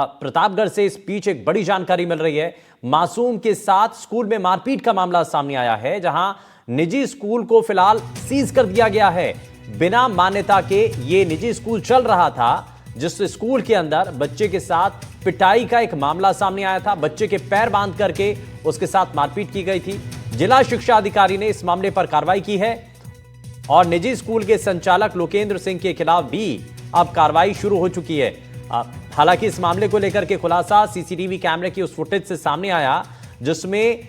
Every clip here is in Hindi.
प्रतापगढ़ से इस बीच एक बड़ी जानकारी मिल रही है। मासूम के साथ स्कूल में मारपीट का मामला सामने आया है, जहां निजी स्कूल को फिलहाल सीज कर दिया गया है। बिना मान्यता के ये निजी स्कूल चल रहा था, जिस स्कूल के अंदर बच्चे के साथ पिटाई का एक मामला सामने आया था। बच्चे के पैर बांध करके उसके साथ मारपीट की गई थी। जिला शिक्षा अधिकारी ने इस मामले पर कार्रवाई की है और निजी स्कूल के संचालक लोकेंद्र सिंह के खिलाफ भी अब कार्रवाई शुरू हो चुकी है। हालांकि इस मामले को लेकर के खुलासा सीसीटीवी कैमरे की उस फुटेज से सामने आया, जिसमें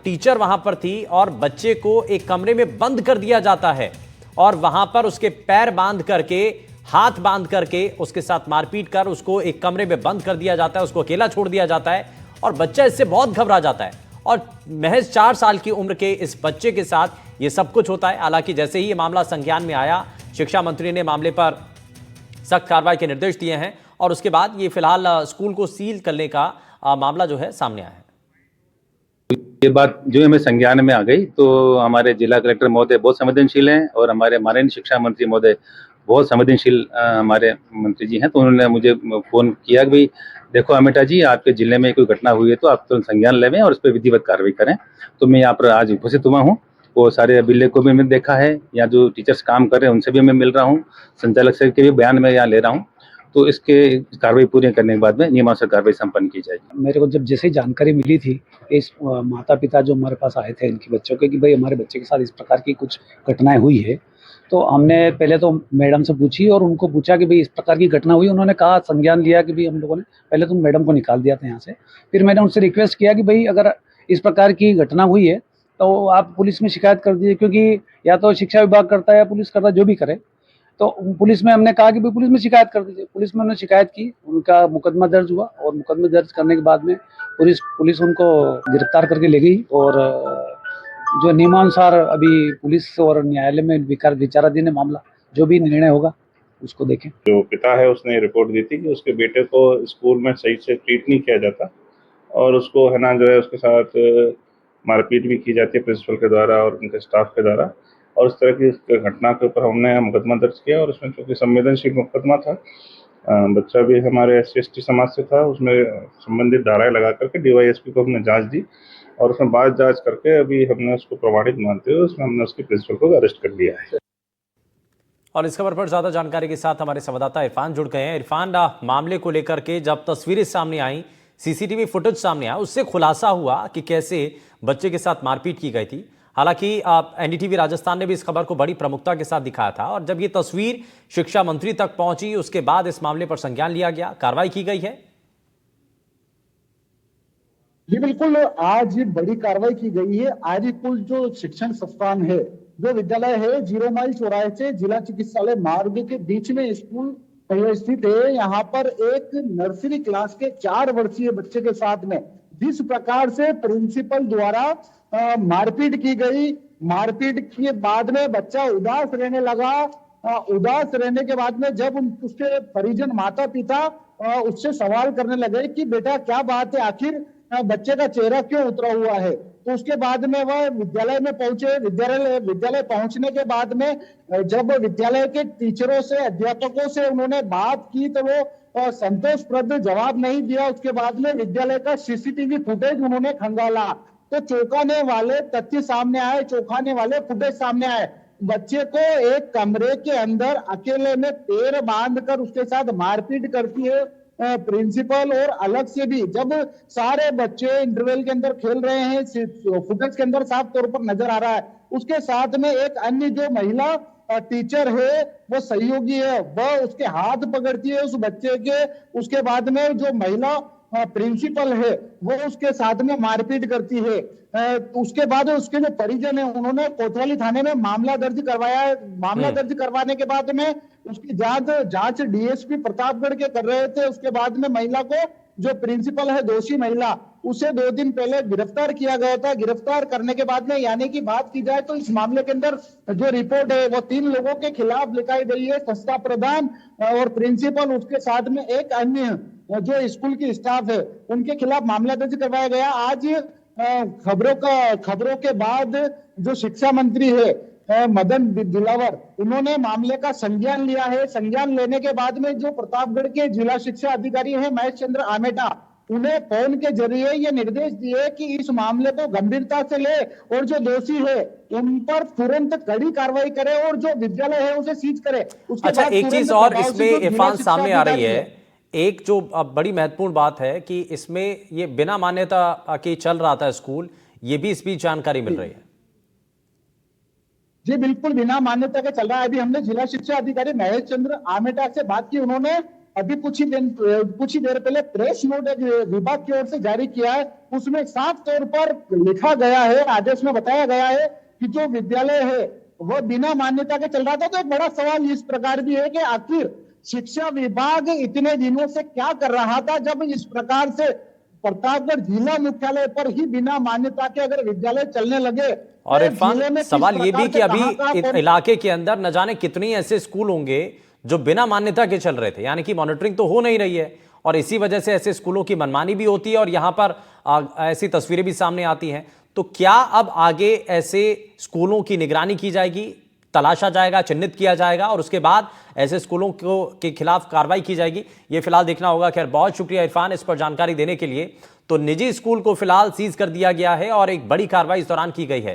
टीचर वहां पर थी और बच्चे को एक कमरे में बंद कर दिया जाता है और वहां पर उसके पैर बांध करके, हाथ बांध करके उसके साथ मारपीट कर उसको एक कमरे में बंद कर दिया जाता है, उसको अकेला छोड़ दिया जाता है और बच्चा इससे बहुत घबरा जाता है। और महज 4 साल की उम्र के इस बच्चे के साथ ये सब कुछ होता है। हालांकि जैसे ही ये मामला संज्ञान में आया, शिक्षा मंत्री ने मामले पर सख्त कार्रवाई के निर्देश दिए हैं और उसके बाद ये फिलहाल स्कूल को सील करने का मामला जो है सामने आया है। ये बात जो हमें संज्ञान में आ गई तो हमारे जिला कलेक्टर महोदय बहुत संवेदनशील हैं और हमारे माननीय शिक्षा मंत्री महोदय बहुत संवेदनशील हमारे मंत्री जी हैं। तो उन्होंने मुझे फोन किया कि भाई देखो अमिता जी, आपके जिले में कोई घटना हुई है तो आप तुरंत संज्ञान लेवें और उस पर विधिवत कार्रवाई करें। तो मैं यहाँ पर आज उपस्थित हुआ हूँ। वो सारे अभिलेख को भी मैंने देखा है, यहाँ जो टीचर्स काम कर रहे हैं उनसे भी मैं मिल रहा हूँ, संचालक सर के भी बयान में यहाँ ले रहा हूँ। तो इसके कार्रवाई पूरी करने के बाद में नियमानुसार कार्रवाई संपन्न की जाएगी। मेरे को जब जैसे ही जानकारी मिली थी, इस माता पिता जो हमारे पास आए थे इनके बच्चों के, कि भाई हमारे बच्चे के साथ इस प्रकार की कुछ घटनाएं हुई है, तो हमने पहले तो मैडम से पूछी और उनको पूछा कि भाई इस प्रकार की घटना हुई। उन्होंने कहा, संज्ञान लिया कि भाई हम लोगों ने पहले तो मैडम को निकाल दिया था यहाँ से। फिर मैंने उनसे रिक्वेस्ट किया कि भाई अगर इस प्रकार की घटना हुई है तो आप पुलिस में शिकायत कर दीजिए, क्योंकि या तो शिक्षा विभाग करता है या पुलिस करता है, जो भी करे। तो पुलिस में हमने कहा कि भाई पुलिस में शिकायत कर दीजिए। पुलिस में हमने शिकायत की, उनका मुकदमा दर्ज हुआ और मुकदमा दर्ज करने के बाद में पुलिस उनको गिरफ्तार करके ले गई और जो नियमानुसार अभी पुलिस और न्यायालय में विचाराधीन है मामला। जो भी निर्णय होगा उसको देखें। जो पिता है उसने रिपोर्ट दी थी कि उसके बेटे को स्कूल में सही से ट्रीट नहीं किया जाता और उसको है ना जो है उसके साथ मारपीट भी की जाती है प्रिंसिपल के द्वारा और उनके स्टाफ के द्वारा। और इस तरह की घटना के ऊपर हमने मुकदमा दर्ज किया और उसमें चूँकि संवेदनशील मुकदमा था, बच्चा भी हमारे SC/ST समाज से था, उसमें संबंधित धाराएं लगा करके DYSP को हमने जांच दी और उसमें बाद जांच करके अभी हमने उसको प्रमाणित मानते हुए उसमें हमने उसके प्रिंसिपल को अरेस्ट कर लिया है। और इस खबर पर ज्यादा जानकारी के साथ हमारे संवाददाता इरफान जुड़ गए हैं। इरफान, मामले को लेकर के जब तस्वीरें सामने आई, CCTV फुटेज सामने आया, उससे खुलासा हुआ कि कैसे बच्चे के साथ मारपीट की गई थी। हालांकि NDTV राजस्थान ने भी इस खबर को बड़ी प्रमुखता के साथ दिखाया था और जब ये तस्वीर शिक्षा मंत्री तक पहुंची, उसके बाद इस मामले पर संज्ञान लिया गया, कार्रवाई की गई है। जी बिल्कुल, आज बड़ी कार्रवाई की गई है। आर्यकुल जो शिक्षण संस्थान है, जो विद्यालय है, 0 माइल चौराहे से जिला चिकित्सालय मार्ग के बीच में स्कूल स्थित है। यहाँ पर एक नर्सरी क्लास के 4 वर्षीय बच्चे के साथ में जिस प्रकार से प्रिंसिपल द्वारा मारपीट की गई, मारपीट के बाद में बच्चा उदास रहने लगा। उदास रहने के बाद में जब उसके परिजन माता पिता उससे सवाल करने लगे कि बेटा क्या बात है, आखिर बच्चे का चेहरा क्यों उतरा हुआ है, तो उसके बाद में वह विद्यालय में पहुंचे। विद्यालय पहुंचने के बाद में जब विद्यालय के टीचरों से, अध्यापकों से उन्होंने बात की तो वो संतोषप्रद जवाब नहीं दिया। उसके बाद में विद्यालय का CCTV फुटेज उन्होंने खंगाला तो चौंकाने वाले तथ्य सामने आए, चौंकाने वाले फुटेज सामने आए। बच्चे को एक कमरे के अंदर अकेले में पैर बांधकर उसके साथ मारपीट करती है प्रिंसिपल। और अलग से भी जब सारे बच्चे इंटरवल के अंदर खेल रहे हैं, फुटेज के अंदर साफ तौर पर नजर आ रहा है, उसके साथ में एक अन्य जो महिला टीचर है, वो सहयोगी है, वह उसके हाथ पकड़ती है उस बच्चे के। उसके बाद में जो महिला प्रिंसिपल है वो उसके साथ में मारपीट करती है। उसके बाद उसके जो परिजन है उन्होंने कोतवाली थाने में मामला दर्ज करवाया है। मामला दर्ज करवाने के बाद में उसकी जांच DSP प्रतापगढ़ के कर रहे थे। उसके बाद में महिला को, जो प्रिंसिपल है दोषी महिला, उसे 2 दिन पहले गिरफ्तार किया गया था। गिरफ्तार करने के बाद में, यानी कि बात की जाए तो इस मामले के अंदर जो रिपोर्ट है वो 3 लोगों के खिलाफ लिखाई गई है, संस्था प्रधान और प्रिंसिपल, उसके साथ में एक अन्य जो स्कूल की स्टाफ है, उनके खिलाफ मामला दर्ज करवाया गया। आज खबरों के बाद जो शिक्षा मंत्री है मदन दिलावर, उन्होंने मामले का संज्ञान लिया है। संज्ञान लेने के बाद में जो प्रतापगढ़ के जिला शिक्षा अधिकारी हैं महेश चंद्र आमेटा, उन्हें फोन के जरिए ये निर्देश दिए कि इस मामले को गंभीरता से ले और जो दोषी है उन पर तुरंत कड़ी कार्रवाई करे और जो विद्यालय है उसे सीज करे। उसके अच्छा, बाद एक तुरंत चीज और प्रभाव से इसमें जो जिला इरफान शिक्षा सामने आ रही अधिकारी है, एक जो अब बड़ी महत्वपूर्ण बात है कि इसमें ये बिना मान्यता के चल रहा था स्कूल, ये भी इस बीच जानकारी मिल रही है। जी बिल्कुल बिना मान्यता के चल रहा है। अभी हमने जिला शिक्षा अधिकारी महेश चंद्र आमेटा से बात की। उन्होंने अभी कुछ ही देर पहले प्रेस नोट विभाग की ओर से जारी किया है। उसमें साफ तौर पर लिखा गया है, आदेश में बताया गया है कि जो विद्यालय है वह बिना मान्यता के चल रहा था। तो एक बड़ा सवाल इस प्रकार भी है कि आखिर शिक्षा विभाग इतने दिनों से क्या कर रहा था, जब इस प्रकार से प्रतापगढ़ जिला मुख्यालय पर ही बिना मान्यता के अगर विद्यालय चलने लगे। और तो इरफान, जिले में किस सवाल ये भी प्रकार कि से अभी कहां इस इलाके के अंदर न जाने कितनी ऐसे स्कूल होंगे जो बिना मान्यता के चल रहे थे, यानी कि मॉनिटरिंग तो हो नहीं रही है और इसी वजह से ऐसे स्कूलों की मनमानी भी होती है और यहां पर ऐसी तस्वीरें भी सामने आती हैं। तो क्या अब आगे ऐसे स्कूलों की निगरानी की जाएगी, तलाशा जाएगा, चिन्हित किया जाएगा और उसके बाद ऐसे स्कूलों के खिलाफ कार्रवाई की जाएगी? ये फिलहाल देखना होगा। खैर, बहुत शुक्रिया इरफान इस पर जानकारी देने के लिए। तो निजी स्कूल को फिलहाल सीज कर दिया गया है और एक बड़ी कार्रवाई इस दौरान की गई है।